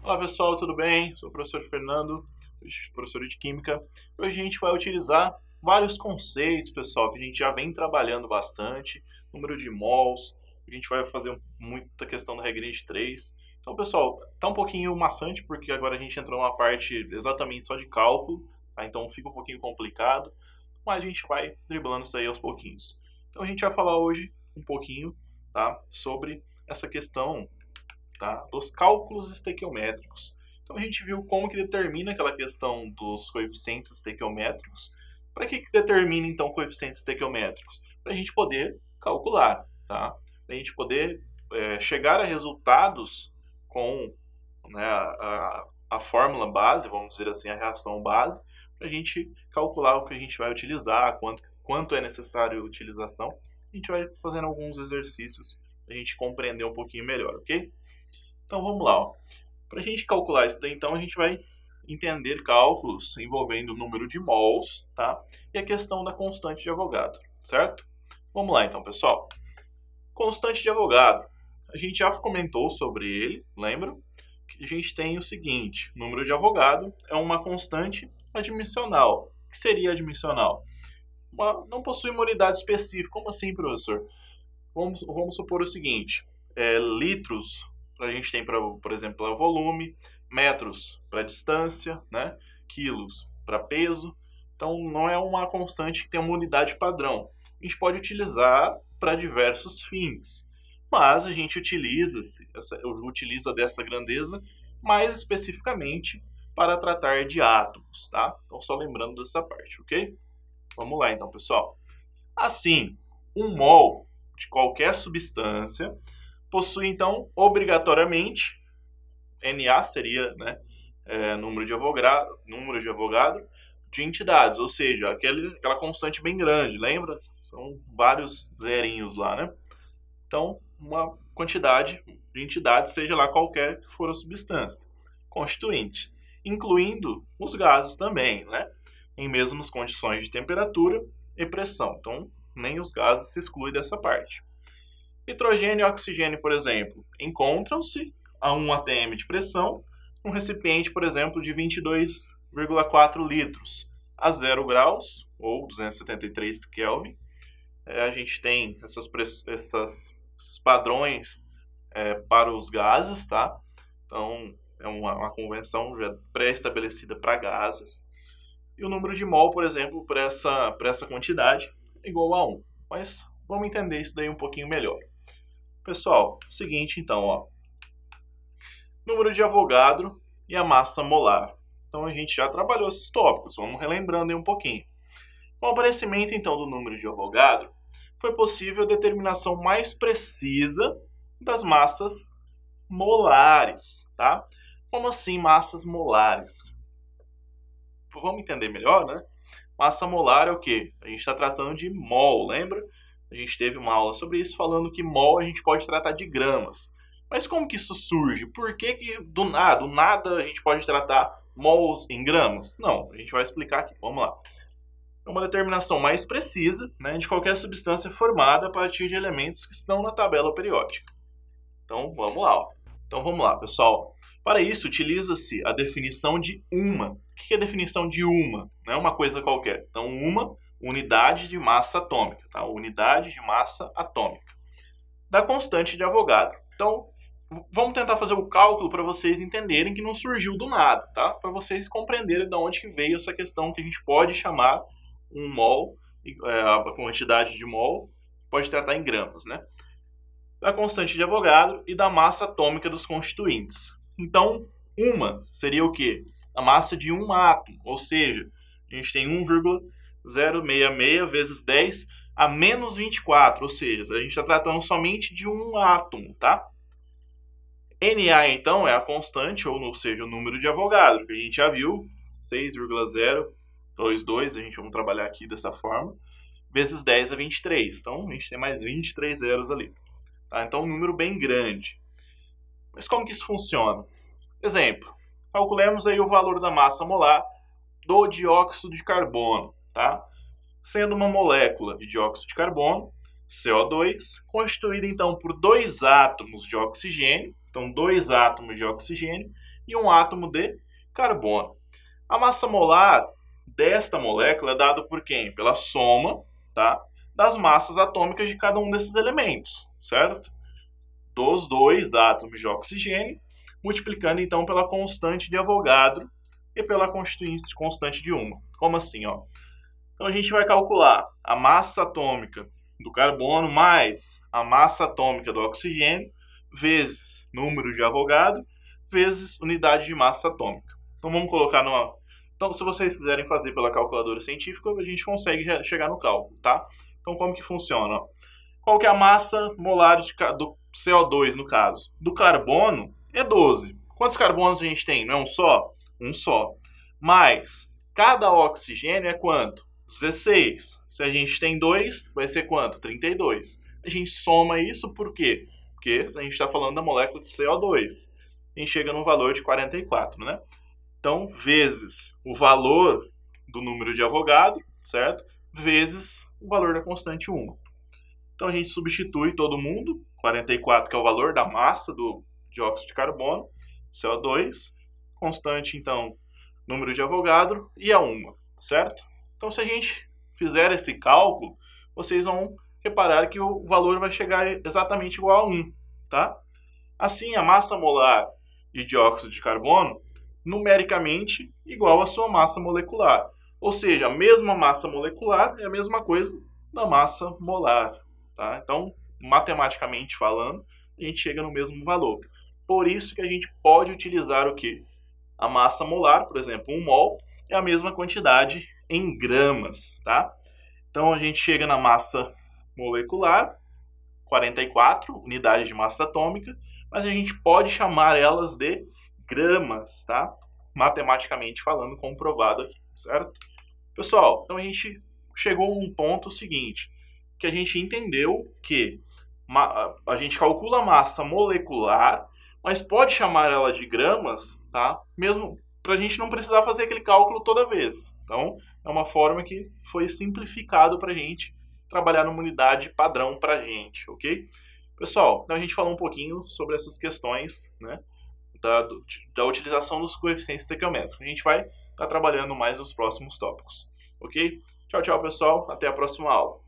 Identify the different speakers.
Speaker 1: Olá pessoal, tudo bem? Sou o professor Fernando, professor de Química. Hoje a gente vai utilizar vários conceitos, pessoal, que a gente já vem trabalhando bastante. Número de mols, a gente vai fazer muita questão da regrinha de 3. Então, pessoal, tá um pouquinho maçante, porque agora a gente entrou numa parte exatamente só de cálculo, tá? Então fica um pouquinho complicado, mas a gente vai driblando isso aí aos pouquinhos. Então a gente vai falar hoje um pouquinho, tá, sobre essa questão, tá, dos cálculos estequiométricos. Então a gente viu como que determina aquela questão dos coeficientes estequiométricos. Para que determina então coeficientes estequiométricos? Para a gente poder calcular, tá? Para a gente poder chegar a resultados com, né, a fórmula base, vamos dizer assim, a reação base, para a gente calcular o que a gente vai utilizar, quanto é necessário a utilização. A gente vai fazendo alguns exercícios para a gente compreender um pouquinho melhor, ok? Então vamos lá. Para a gente calcular isso daí, então, a gente vai entender cálculos envolvendo o número de mols, tá? E a questão da constante de Avogadro, certo? Vamos lá então, pessoal. Constante de Avogadro. A gente já comentou sobre ele, lembra? Que a gente tem o seguinte: o número de Avogadro é uma constante adimensional. O que seria adimensional? Não possui uma unidade específica. Como assim, professor? Vamos supor o seguinte: litros a gente tem, por exemplo, para volume, metros para distância, né? Quilos para peso. Então, não é uma constante que tem uma unidade padrão. A gente pode utilizar para diversos fins, mas a gente utiliza dessa grandeza mais especificamente para tratar de átomos, tá? Então, só lembrando dessa parte, ok? Vamos lá, então, pessoal. Assim, um mol de qualquer substância possui, então, obrigatoriamente, Na seria, né, número de Avogadro de entidades, ou seja, aquela constante bem grande, lembra? São vários zerinhos lá, né? Então, uma quantidade de entidades, seja lá qualquer que for a substância constituinte, incluindo os gases também, né? Em mesmas condições de temperatura e pressão. Então, nem os gases se excluem dessa parte. Nitrogênio e oxigênio, por exemplo, encontram-se a 1 atm de pressão, um recipiente, por exemplo, de 22,4 litros a 0 graus, ou 273 Kelvin. A gente tem esses padrões para os gases, tá? Então, é uma convenção já pré-estabelecida para gases. E o número de mol, por exemplo, para essa quantidade é igual a 1. Mas vamos entender isso daí um pouquinho melhor. Pessoal, seguinte então, ó. Número de Avogadro e a massa molar. Então a gente já trabalhou esses tópicos, vamos relembrando aí um pouquinho. Com o aparecimento então do número de Avogadro, foi possível a determinação mais precisa das massas molares, tá? Como assim massas molares? Vamos entender melhor, né? Massa molar é o quê? A gente está tratando de mol, lembra? A gente teve uma aula sobre isso, falando que mol a gente pode tratar de gramas. Mas como que isso surge? Por que do nada a gente pode tratar mols em gramas? Não, a gente vai explicar aqui. Vamos lá. É uma determinação mais precisa, né, de qualquer substância formada a partir de elementos que estão na tabela periódica. Então, vamos lá. Então, vamos lá, pessoal. Para isso, utiliza-se a definição de uma. O que é a definição de uma? Não é uma coisa qualquer. Então, uma unidade de massa atômica, tá? Unidade de massa atômica da constante de Avogadro. Então, vamos tentar fazer o cálculo para vocês entenderem que não surgiu do nada, tá? Para vocês compreenderem de onde que veio essa questão que a gente pode chamar um mol, a quantidade de mol, pode tratar em gramas, né? Da constante de Avogadro e da massa atômica dos constituintes. Então, uma seria o quê? A massa de um átomo, ou seja, a gente tem 1,066 vezes 10 a menos 24, ou seja, a gente está tratando somente de um átomo, tá? Na, então, é a constante, ou seja, o número de Avogadro, que a gente já viu, 6,022, a gente vai trabalhar aqui dessa forma, vezes 10 a 23. Então, a gente tem mais 23 zeros ali. Tá? Então, um número bem grande. Mas como que isso funciona? Exemplo, calculemos aí o valor da massa molar do dióxido de carbono, tá? Sendo uma molécula de dióxido de carbono, CO2, constituída então por dois átomos de oxigênio, então 2 átomos de oxigênio e um átomo de carbono. A massa molar desta molécula é dada por quem? Pela soma, tá, das massas atômicas de cada um desses elementos, certo? Dos dois átomos de oxigênio, multiplicando então pela constante de Avogadro e pela constante de uma. Como assim, ó? Então a gente vai calcular a massa atômica do carbono mais a massa atômica do oxigênio vezes número de Avogadro vezes unidade de massa atômica. Então vamos colocar numa... Então, se vocês quiserem fazer pela calculadora científica, a gente consegue chegar no cálculo, tá? Então, como que funciona? Qual que é a massa molar do CO2, no caso? Do carbono é 12. Quantos carbonos a gente tem? Não é um só? Um só. Mas, cada oxigênio é quanto? 16. Se a gente tem 2, vai ser quanto? 32. A gente soma isso por quê? Porque a gente está falando da molécula de CO2. A gente chega num valor de 44, né? Então, vezes o valor do número de Avogadro, certo? Vezes o valor da constante 1. Então, a gente substitui todo mundo. 44, que é o valor da massa do dióxido de carbono, CO2. Constante, então, número de Avogadro e a 1, certo? Então, se a gente fizer esse cálculo, vocês vão reparar que o valor vai chegar exatamente igual a 1, tá? Assim, a massa molar de dióxido de carbono, numericamente, igual à sua massa molecular. Ou seja, a mesma massa molecular é a mesma coisa da massa molar, tá? Então, matematicamente falando, a gente chega no mesmo valor. Por isso que a gente pode utilizar o quê? A massa molar, por exemplo, 1 mol, é a mesma quantidade em gramas, tá? Então, a gente chega na massa molecular, 44 unidades de massa atômica, mas a gente pode chamar elas de gramas, tá? Matematicamente falando, comprovado aqui, certo? Pessoal, então a gente chegou a um ponto seguinte, que a gente entendeu que a gente calcula a massa molecular, mas pode chamar ela de gramas, tá? Mesmo para a gente não precisar fazer aquele cálculo toda vez. Então, é uma forma que foi simplificado para a gente trabalhar numa unidade padrão para a gente, ok? Pessoal, então a gente falou um pouquinho sobre essas questões, né, da utilização dos coeficientes estequiométricos. A gente vai estar trabalhando mais nos próximos tópicos, ok? Tchau, tchau, pessoal. Até a próxima aula.